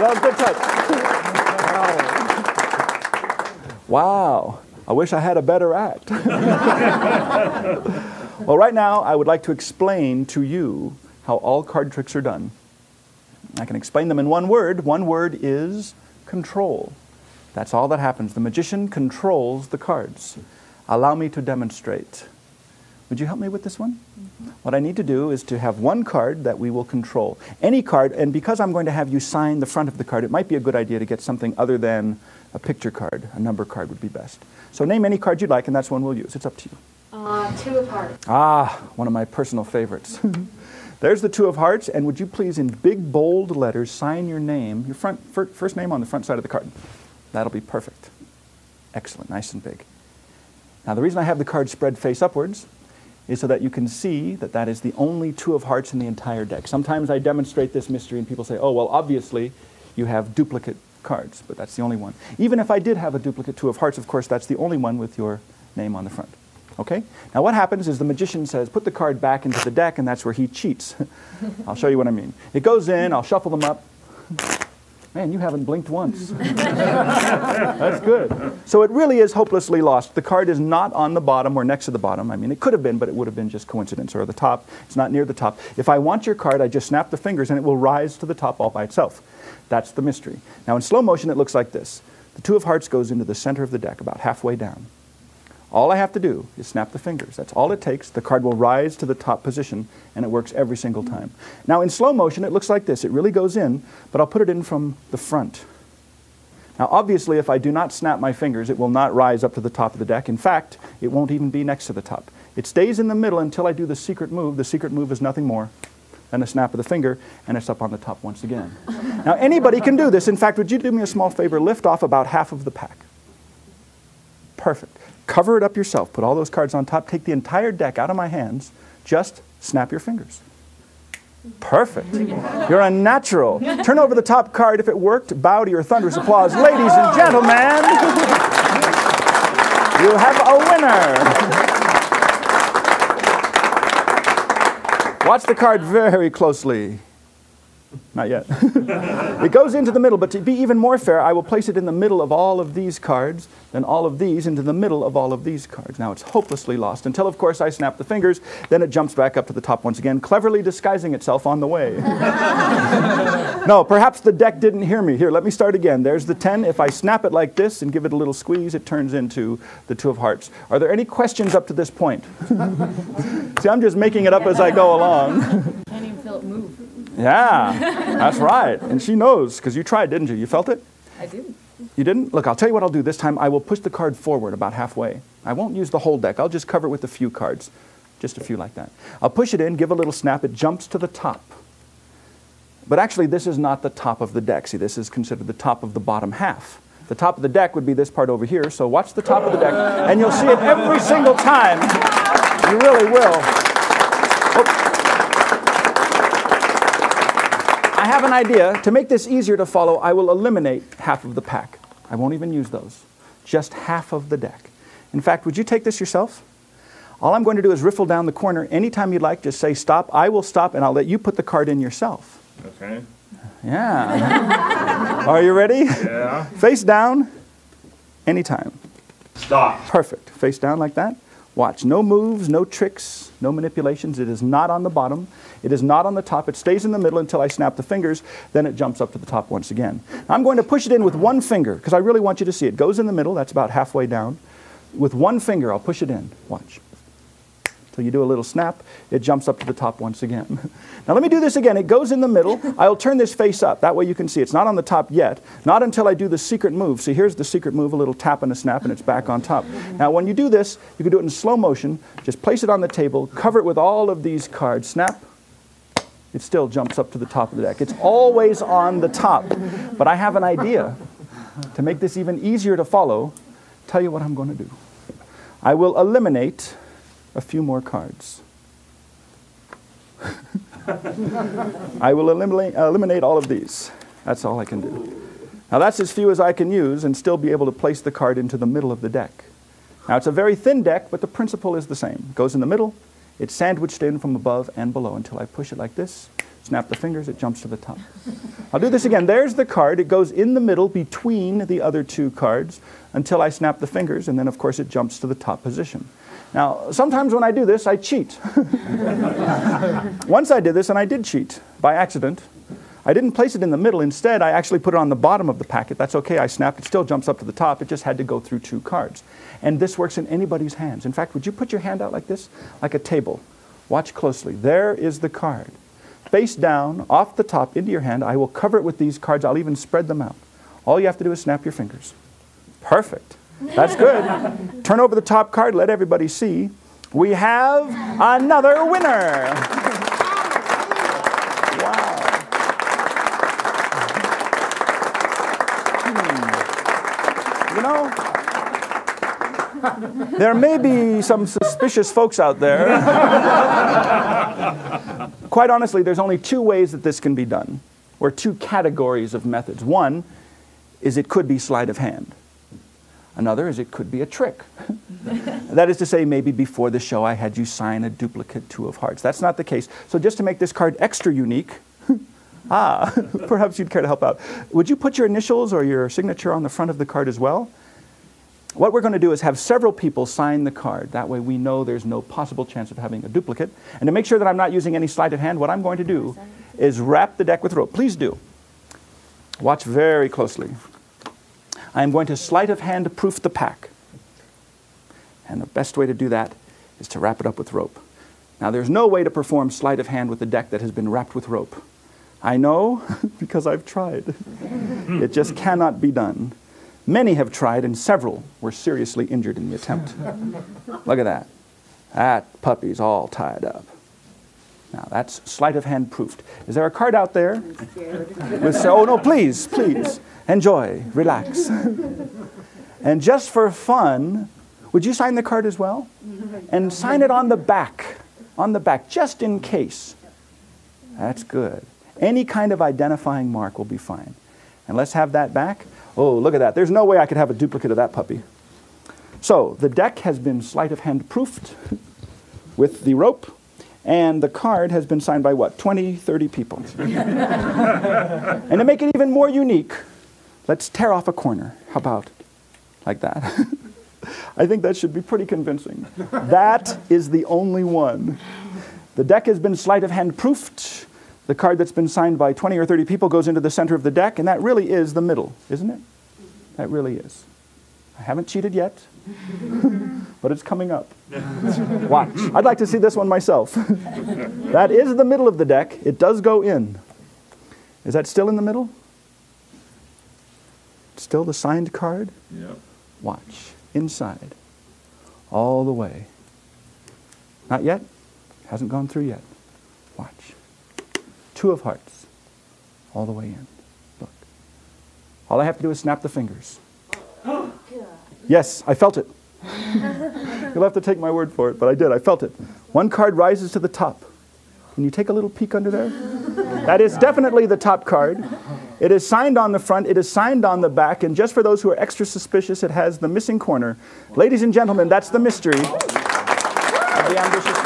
that was a good touch. Wow. I wish I had a better act. Well, right now, I would like to explain to you how all card tricks are done. I can explain them in one word. One word is control. That's all that happens. The magician controls the cards. Allow me to demonstrate. Would you help me with this one? Mm-hmm. What I need to do is to have one card that we will control. Any card, and because I'm going to have you sign the front of the card, it might be a good idea to get something other than a picture card. A number card would be best. So name any card you'd like, and that's one we'll use. It's up to you. Two of hearts. Ah, one of my personal favorites. There's the two of hearts, and would you please, in big, bold letters, sign your name, your first name on the front side of the card. That'll be perfect. Excellent, nice and big. Now, the reason I have the card spread face upwards is so that you can see that that is the only two of hearts in the entire deck. Sometimes I demonstrate this mystery and people say, oh, well, obviously you have duplicate cards, but that's the only one. Even if I did have a duplicate two of hearts, of course, that's the only one with your name on the front. Okay? Now what happens is the magician says, put the card back into the deck, and that's where he cheats. I'll show you what I mean. It goes in, I'll shuffle them up. Man, you haven't blinked once. That's good. So it really is hopelessly lost. The card is not on the bottom or next to the bottom. I mean, it could have been, but it would have been just coincidence. Or the top, it's not near the top. If I want your card, I just snap the fingers and it will rise to the top all by itself. That's the mystery. Now in slow motion, it looks like this. The two of hearts goes into the center of the deck, about halfway down. All I have to do is snap the fingers. That's all it takes. The card will rise to the top position, and it works every single time. Now, in slow motion, it looks like this. It really goes in, but I'll put it in from the front. Now, obviously, if I do not snap my fingers, it will not rise up to the top of the deck. In fact, it won't even be next to the top. It stays in the middle until I do the secret move. The secret move is nothing more than a snap of the finger, and it's up on the top once again. Now, anybody can do this. In fact, would you do me a small favor? Lift off about half of the pack. Perfect. Cover it up yourself. Put all those cards on top. Take the entire deck out of my hands. Just snap your fingers. Perfect. You're a natural. Turn over the top card. If it worked, bow to your thunderous applause. Ladies and gentlemen, you have a winner. Watch the card very closely. Not yet. It goes into the middle, but to be even more fair, I will place it in the middle of all of these cards, then all of these into the middle of all of these cards. Now it's hopelessly lost until, of course, I snap the fingers. Then it jumps back up to the top once again, cleverly disguising itself on the way. No, perhaps the deck didn't hear me. Here, let me start again. There's the 10. If I snap it like this and give it a little squeeze, it turns into the two of hearts. Are there any questions up to this point? See, I'm just making it up as I go along. Can't even feel it move. Yeah, that's right. And she knows, because you tried, didn't you? You felt it? I didn't. You didn't? Look, I'll tell you what I'll do this time. I will push the card forward about halfway. I won't use the whole deck. I'll just cover it with a few cards. Just a few like that. I'll push it in, give a little snap. It jumps to the top. But actually, this is not the top of the deck. See, this is considered the top of the bottom half. The top of the deck would be this part over here. So watch the top of the deck, and you'll see it every single time. You really will. Oh. I have an idea. To make this easier to follow, I will eliminate half of the pack. I won't even use those. Just half of the deck. In fact, would you take this yourself? All I'm going to do is riffle down the corner. Anytime you'd like, just say stop. I will stop, and I'll let you put the card in yourself. Okay. Yeah. Are you ready? Yeah. Face down. Anytime. Stop. Perfect. Face down like that. Watch. No moves, no tricks, no manipulations. It is not on the bottom. It is not on the top. It stays in the middle until I snap the fingers. Then it jumps up to the top once again. Now, I'm going to push it in with one finger because I really want you to see it. It goes in the middle. That's about halfway down. With one finger, I'll push it in. Watch. So you do a little snap. It jumps up to the top once again. Now let me do this again. It goes in the middle. I'll turn this face up. That way you can see it's not on the top yet. Not until I do the secret move. See, here's the secret move, a little tap and a snap, and it's back on top. Now when you do this, you can do it in slow motion. Just place it on the table, cover it with all of these cards, snap. It still jumps up to the top of the deck. It's always on the top. But I have an idea. To make this even easier to follow, tell you what I'm going to do. I will eliminate a few more cards. I will eliminate all of these. That's all I can do. Now that's as few as I can use and still be able to place the card into the middle of the deck. Now it's a very thin deck, but the principle is the same. It goes in the middle, It's sandwiched in from above and below until I push it like this. Snap the fingers, it jumps to the top. I'll do this again. There's the card. It goes in the middle between the other two cards until I snap the fingers, and then, of course, it jumps to the top position. Now, sometimes when I do this, I cheat. Once I did this, and I did cheat by accident. I didn't place it in the middle. Instead, I actually put it on the bottom of the packet. That's okay. I snapped. It still jumps up to the top. It just had to go through two cards. And this works in anybody's hands. In fact, would you put your hand out like this? Like a table. Watch closely. There is the card. Face down, off the top, into your hand. I will cover it with these cards. I'll even spread them out. All you have to do is snap your fingers. Perfect. That's good. Turn over the top card. Let everybody see. We have another winner. Wow. You know, there may be some suspicious folks out there. Quite honestly, there's only two ways that this can be done, or two categories of methods. One is it could be sleight of hand. Another is it could be a trick. That is to say, maybe before the show I had you sign a duplicate two of hearts. That's not the case. So just to make this card extra unique, perhaps you'd care to help out. Would you put your initials or your signature on the front of the card as well? What we're going to do is have several people sign the card. That way we know there's no possible chance of having a duplicate. And to make sure that I'm not using any sleight of hand, what I'm going to do is wrap the deck with rope. Please do. Watch very closely. I'm going to sleight of hand proof the pack. And the best way to do that is to wrap it up with rope. Now there's no way to perform sleight of hand with a deck that has been wrapped with rope. I know because I've tried. It just cannot be done. Many have tried, and several were seriously injured in the attempt. Look at that. That puppy's all tied up. Now, that's sleight of hand proofed. Is there a card out there? Oh, no, please, please. Enjoy. Relax. And just for fun, would you sign the card as well? And sign it on the back. On the back, just in case. That's good. Any kind of identifying mark will be fine. And let's have that back. Oh, look at that. There's no way I could have a duplicate of that puppy. So the deck has been sleight of hand proofed with the rope, and the card has been signed by what? 20, 30 people. And to make it even more unique, let's tear off a corner. How about like that? I think that should be pretty convincing. That is the only one. The deck has been sleight of hand proofed. The card that's been signed by 20 or 30 people goes into the center of the deck, and that really is the middle, isn't it? That really is. I haven't cheated yet, but it's coming up. Watch. I'd like to see this one myself. That is the middle of the deck. It does go in. Is that still in the middle? Still the signed card? Yep. Watch. Inside. All the way. Not yet? Hasn't gone through yet. Watch. Two of hearts. All the way in. Look. All I have to do is snap the fingers. Yes, I felt it. You'll have to take my word for it, but I did. I felt it. One card rises to the top. Can you take a little peek under there? That is definitely the top card. It is signed on the front. It is signed on the back. And just for those who are extra suspicious, it has the missing corner. Ladies and gentlemen, that's the mystery of the ambitious